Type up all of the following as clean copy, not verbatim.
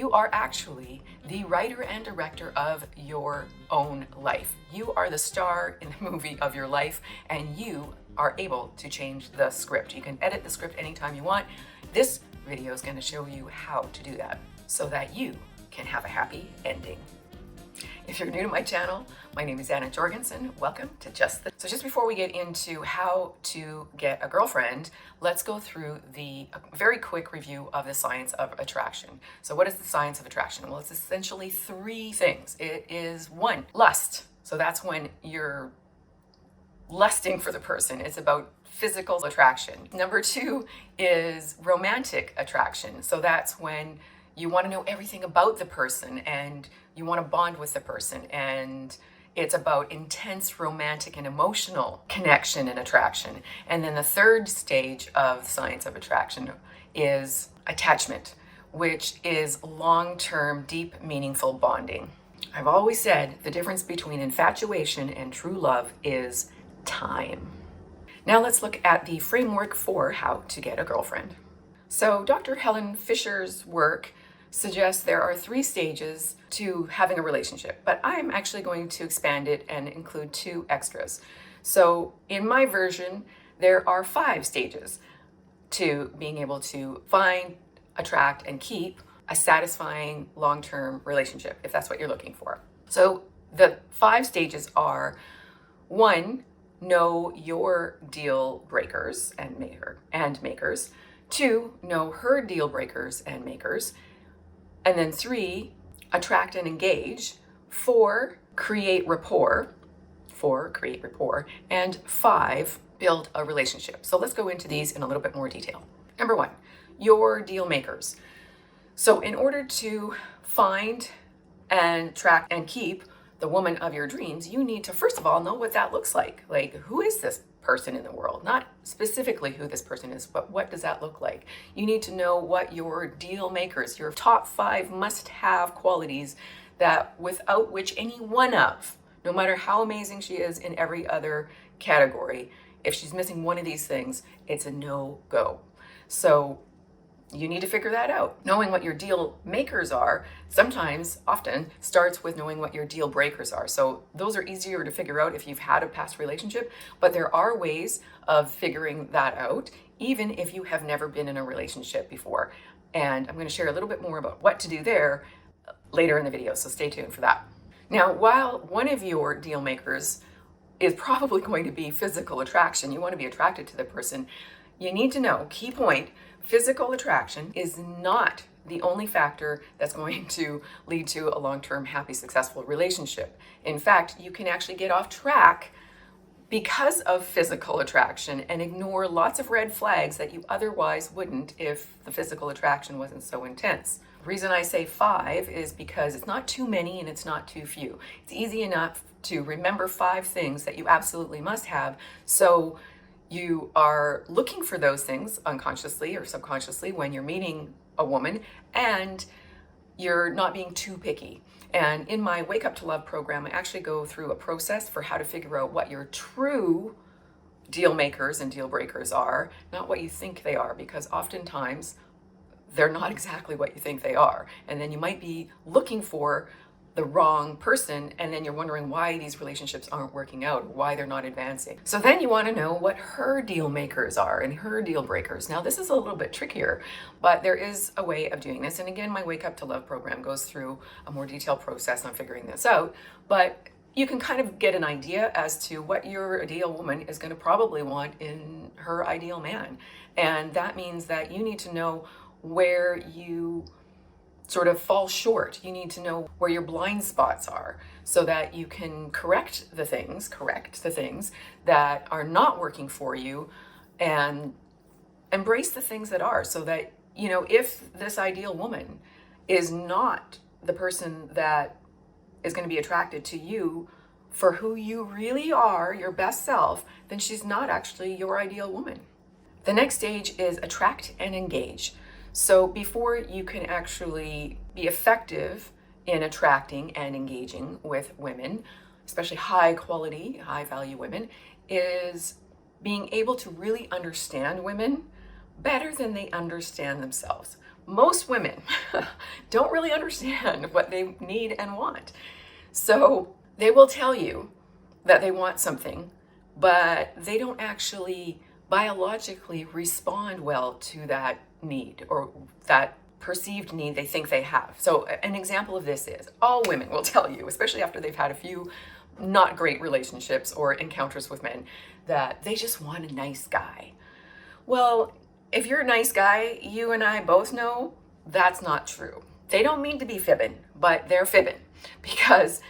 you are actually the writer and director of your own life. You are the star in the movie of your life, and you are able to change the script. You can edit the script anytime you want. This video is going to show you how to do that so that you can have a happy ending. If you're new to my channel, my name is Anna Jorgensen. Welcome to So just before we get into how to get a girlfriend, let's go through a very quick review of the science of attraction. So what is the science of attraction? Well, it's essentially three things. It is one, lust. So that's when you're lusting for the person. It's about physical attraction. Number two is romantic attraction. So that's when you want to know everything about the person and you want to bond with the person, and it's about intense romantic and emotional connection and attraction. And then the third stage of science of attraction is attachment, which is long-term, deep, meaningful bonding. I've always said the difference between infatuation and true love is time. Now let's look at the framework for how to get a girlfriend. So Dr. Helen Fisher's work suggests there are three stages to having a relationship, but I'm actually going to expand it and include two extras. So in my version, there are 5 stages to being able to find, attract, and keep a satisfying long-term relationship, if that's what you're looking for. So the 5 stages are: 1, know your deal breakers and makers. 2, know her deal breakers and makers. And then 3, attract and engage. 4, create rapport. And 5, build a relationship. So let's go into these in a little bit more detail. Number 1, your deal makers. So in order to find and attract and keep the woman of your dreams, you need to first of all know what that looks like. Like, who is this person in the world? Not specifically who this person is, but what does that look like? You need to know what your deal makers, your top 5 must-have qualities that without which any one of, no matter how amazing she is in every other category, if she's missing one of these things, it's a no-go. So you need to figure that out. Knowing what your deal makers are often starts with knowing what your deal breakers are. So those are easier to figure out if you've had a past relationship, but there are ways of figuring that out, even if you have never been in a relationship before. And I'm going to share a little bit more about what to do there later in the video, so stay tuned for that. Now, while one of your deal makers is probably going to be physical attraction, you want to be attracted to the person, you need to know, key point, physical attraction is not the only factor that's going to lead to a long-term, happy, successful relationship. In fact, you can actually get off track because of physical attraction and ignore lots of red flags that you otherwise wouldn't if the physical attraction wasn't so intense. The reason I say 5 is because it's not too many and it's not too few. It's easy enough to remember 5 things that you absolutely must have, so you are looking for those things unconsciously or subconsciously when you're meeting a woman, and you're not being too picky. And in my Wake Up to Love program, I actually go through a process for how to figure out what your true deal makers and deal breakers are, not what you think they are, because oftentimes they're not exactly what you think they are. And then you might be looking for the wrong person, and then you're wondering why these relationships aren't working out, why they're not advancing. So then you want to know what her deal makers are and her deal breakers. Now this is a little bit trickier, but there is a way of doing this. And again, my Wake Up to Love program goes through a more detailed process on figuring this out, but you can kind of get an idea as to what your ideal woman is going to probably want in her ideal man. And that means that you need to know where you sort of fall short. You need to know where your blind spots are so that you can correct the things that are not working for you and embrace the things that are, so that, you know, if this ideal woman is not the person that is going to be attracted to you for who you really are, your best self, then she's not actually your ideal woman. The next stage is attract and engage. So before you can actually be effective in attracting and engaging with women, especially high quality, high value women, is being able to really understand women better than they understand themselves. most women don't really understand what they need and want. So they will tell you that they want something, but they don't actually biologically respond well to that need or that perceived need they think they have. So an example of this is all women will tell you, especially after they've had a few not great relationships or encounters with men, that they just want a nice guy. Well, if you're a nice guy, you and I both know that's not true. They don't mean to be fibbing, but they're fibbing, because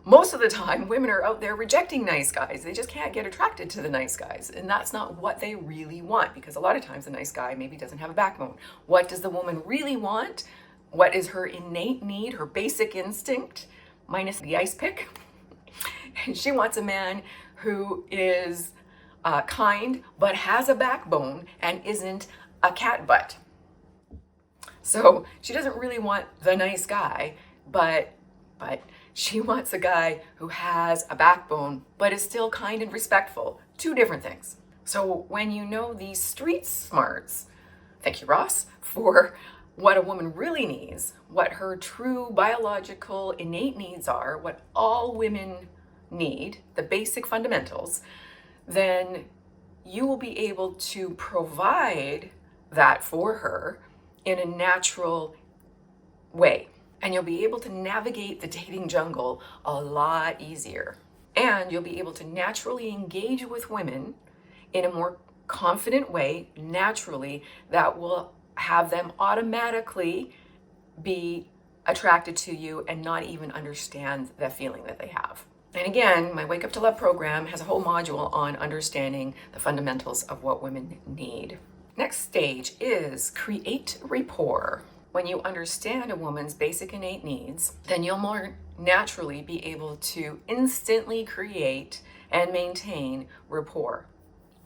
most of the time women are out there rejecting nice guys. They just can't get attracted to the nice guys, and that's not what they really want, because a lot of times a nice guy maybe doesn't have a backbone. What does the woman really want? What is her innate need, her basic instinct, minus the ice pick? And she wants a man who is kind, but has a backbone and isn't a cat butt. So she doesn't really want the nice guy, but she wants a guy who has a backbone, but is still kind and respectful. Two different things. So when you know these street smarts, thank you, Ross, for what a woman really needs, what her true biological innate needs are, what all women need, the basic fundamentals, then you will be able to provide that for her in a natural way. And you'll be able to navigate the dating jungle a lot easier. And you'll be able to naturally engage with women in a more confident way, naturally, that will have them automatically be attracted to you and not even understand the feeling that they have. And again, my Wake Up to Love program has a whole module on understanding the fundamentals of what women need. Next stage is create rapport. When you understand a woman's basic innate needs, then you'll more naturally be able to instantly create and maintain rapport.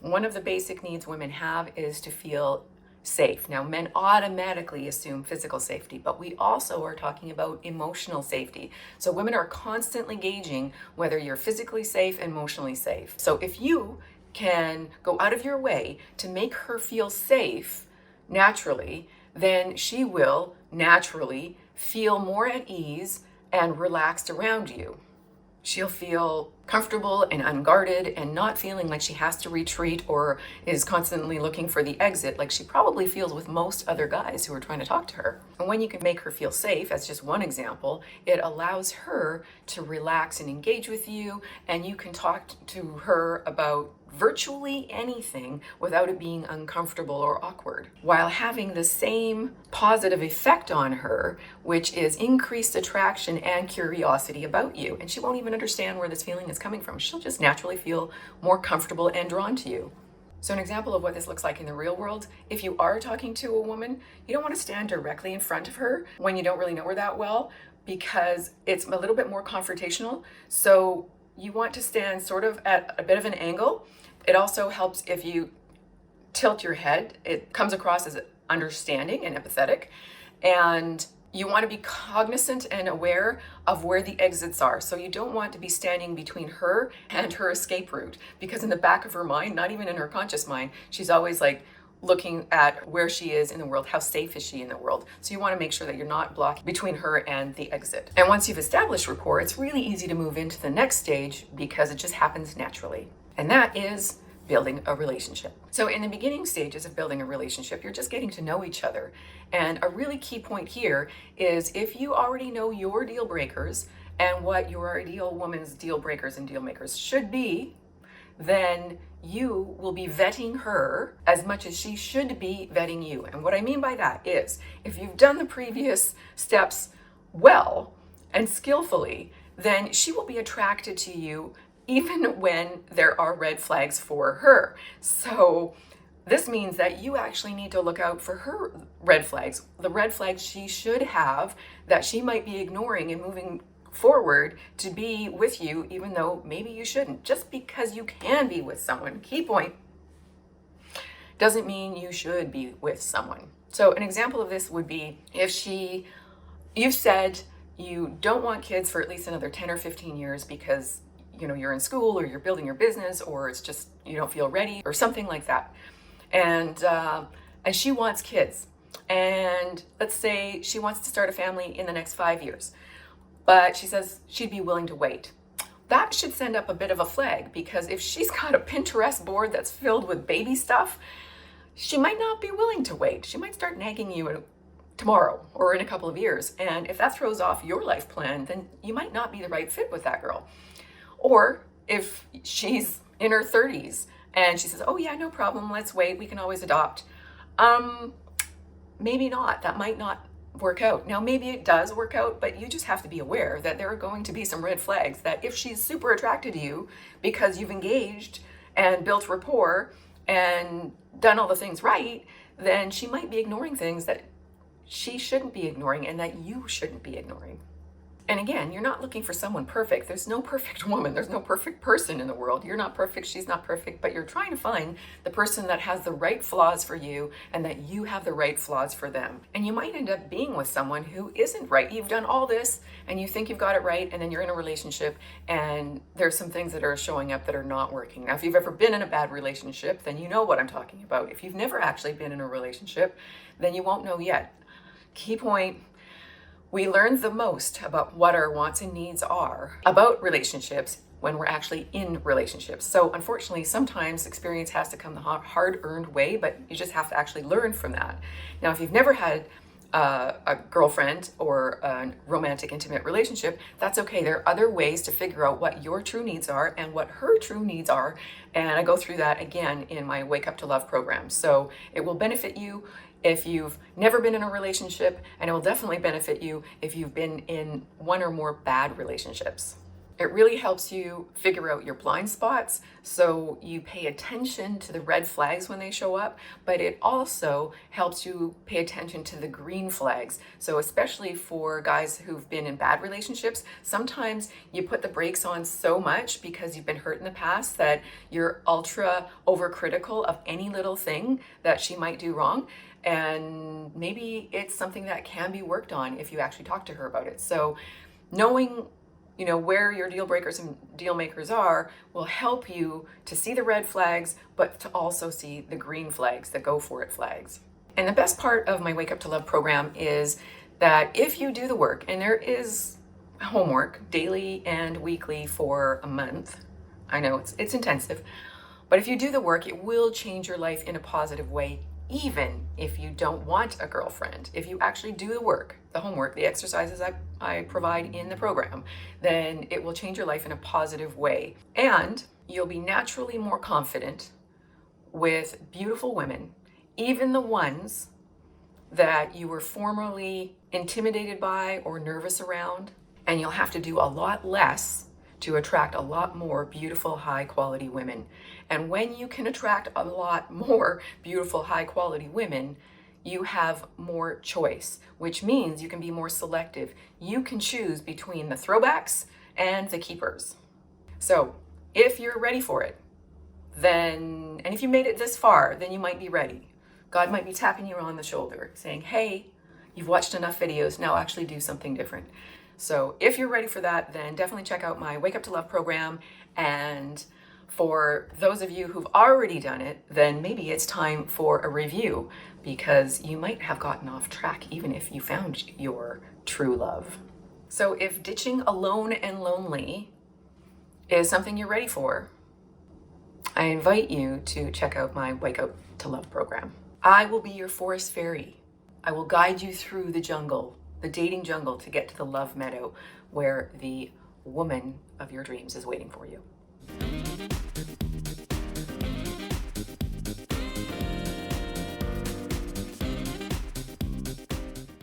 One of the basic needs women have is to feel safe. Now, men automatically assume physical safety, but we also are talking about emotional safety. So women are constantly gauging whether you're physically safe and emotionally safe. So if you can go out of your way to make her feel safe naturally, then she will naturally feel more at ease and relaxed around you. She'll feel comfortable and unguarded and not feeling like she has to retreat or is constantly looking for the exit like she probably feels with most other guys who are trying to talk to her. And when you can make her feel safe, as just one example, it allows her to relax and engage with you, and you can talk to her about virtually anything without it being uncomfortable or awkward, while having the same positive effect on her, which is increased attraction and curiosity about you. And she won't even understand where this feeling is coming from. She'll just naturally feel more comfortable and drawn to you. So an example of what this looks like in the real world, if you are talking to a woman, you don't want to stand directly in front of her when you don't really know her that well, because it's a little bit more confrontational. So you want to stand sort of at a bit of an angle. It also helps if you tilt your head. It comes across as understanding and empathetic. And you want to be cognizant and aware of where the exits are. So you don't want to be standing between her and her escape route, because in the back of her mind, not even in her conscious mind, she's always like looking at where she is in the world, how safe is she in the world. So you want to make sure that you're not blocked between her and the exit. And once you've established rapport, it's really easy to move into the next stage because it just happens naturally. And that is building a relationship. So in the beginning stages of building a relationship, you're just getting to know each other. And a really key point here is if you already know your deal breakers and what your ideal woman's deal breakers and deal makers should be, then you will be vetting her as much as she should be vetting you. And what I mean by that is if you've done the previous steps well and skillfully, then she will be attracted to you even when there are red flags for her. So this means that you actually need to look out for her red flags, the red flags she should have that she might be ignoring and moving forward to be with you, even though maybe you shouldn't. Just because you can be with someone, key point, doesn't mean you should be with someone. So an example of this would be if you've said you don't want kids for at least another 10 or 15 years because you're in school or you're building your business, or it's just you don't feel ready or something like that. And she wants kids. and let's say she wants to start a family in the next 5 years, but she says she'd be willing to wait. That should send up a bit of a flag, because if she's got a Pinterest board that's filled with baby stuff, she might not be willing to wait. She might start nagging you tomorrow or in a couple of years. And if that throws off your life plan, then you might not be the right fit with that girl. Or if she's in her 30s and she says, oh yeah, no problem, let's wait, we can always adopt. Maybe not. That might not work out. Now, maybe it does work out, but you just have to be aware that there are going to be some red flags, that if she's super attracted to you because you've engaged and built rapport and done all the things right, then she might be ignoring things that she shouldn't be ignoring and that you shouldn't be ignoring. And again, you're not looking for someone perfect. There's no perfect woman. There's no perfect person in the world. You're not perfect. She's not perfect. But you're trying to find the person that has the right flaws for you and that you have the right flaws for them. And you might end up being with someone who isn't right. You've done all this and you think you've got it right, and then you're in a relationship and there's some things that are showing up that are not working. Now, if you've ever been in a bad relationship, then you know what I'm talking about. If you've never actually been in a relationship, then you won't know yet. Key point: we learn the most about what our wants and needs are about relationships when we're actually in relationships. So unfortunately, sometimes experience has to come the hard-earned way, but you just have to actually learn from that. Now, if you've never had a girlfriend or a romantic, intimate relationship, that's okay. There are other ways to figure out what your true needs are and what her true needs are. And I go through that again in my Wake Up to Love program. So it will benefit you if you've never been in a relationship, and it will definitely benefit you if you've been in one or more bad relationships. It really helps you figure out your blind spots, so you pay attention to the red flags when they show up, but it also helps you pay attention to the green flags. So especially for guys who've been in bad relationships, sometimes you put the brakes on so much because you've been hurt in the past that you're ultra overcritical of any little thing that she might do wrong. And maybe it's something that can be worked on if you actually talk to her about it. So knowing where your deal breakers and deal makers are will help you to see the red flags, but to also see the green flags, the go for it flags. And the best part of my Wake Up to Love program is that if you do the work, and there is homework daily and weekly for a month, I know it's intensive, but if you do the work, it will change your life in a positive way, even if you don't want a girlfriend. If you actually do the work, the homework, the exercises I provide in the program, then it will change your life in a positive way. And you'll be naturally more confident with beautiful women, even the ones that you were formerly intimidated by or nervous around. And you'll have to do a lot less to attract a lot more beautiful, high quality women. And when you can attract a lot more beautiful, high quality women, you have more choice, which means you can be more selective. You can choose between the throwbacks and the keepers. So if you're ready for it, and if you made it this far, then you might be ready. God might be tapping you on the shoulder saying, hey, you've watched enough videos, now actually do something different. So if you're ready for that, then definitely check out my Wake Up to Love program. And for those of you who've already done it, then maybe it's time for a review, because you might have gotten off track even if you found your true love. So if ditching alone and lonely is something you're ready for, I invite you to check out my Wake Up to Love program. I will be your forest fairy. I will guide you through the jungle, the dating jungle, to get to the love meadow where the woman of your dreams is waiting for you.